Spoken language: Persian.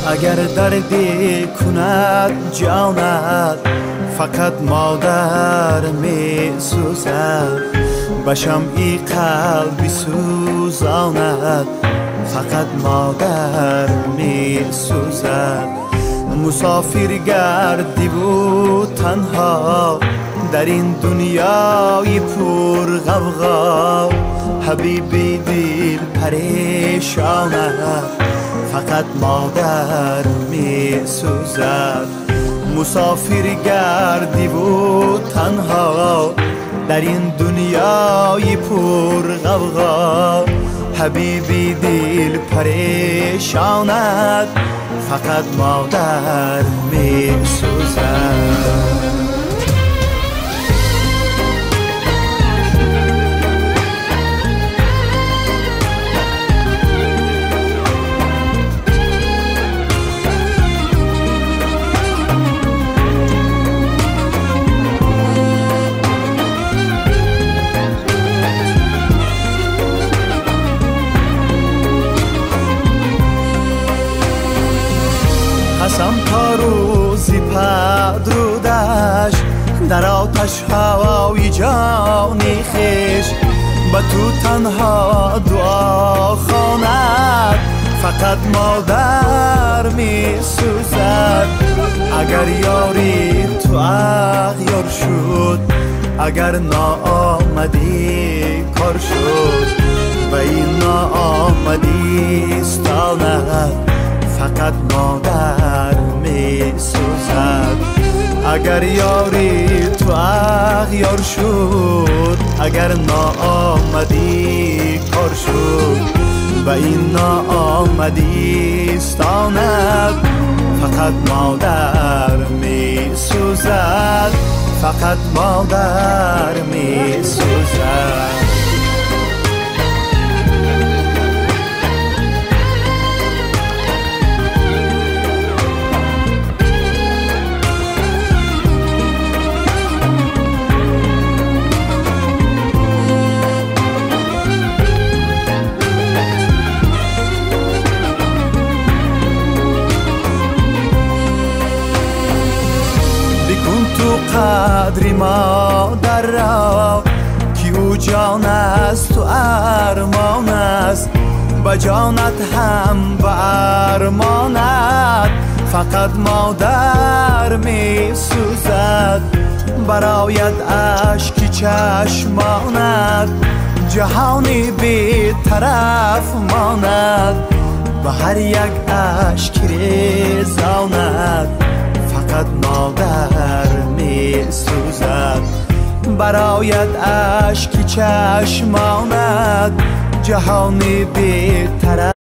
اگر دردی کند جانت فقط مادر می سوزد به شمعی قلبی سوزاند فقط مادر می سوزد مسافر گردی بود تنها در این دنیای پر غوغا حبیبی دل پریشانت فقط مادر می سوزد مسافر گردی بود تنها در این دنیای پر غوغا حبیبی دل پریشانت فقط مادر می سوزد قسم تا روزی پدرودش در آتش هوای جانی خویش به تو تنها دعا خواند فقط مادر می سوزد اگر یاری تو اغیار شد اگر ناآمدی کار شد و این ناآمدی استاند فقط مادر می سوزد اگر یاری تو اغیار شد اگر ناآمدی کار شد و این ناآمدی استاند فقط مادر می سوزد فقط مادر می سوزد تو قدری مادر را که او جان است تو ارمان است به جانت هم به ارمانت فقط مادر می سوزد برایت اشک چشمانت جهانی بی طرف ماند به هر یک اشک ریزاند فقط مادر می سوزد برایت اشک چشمانت جهانی بی طرف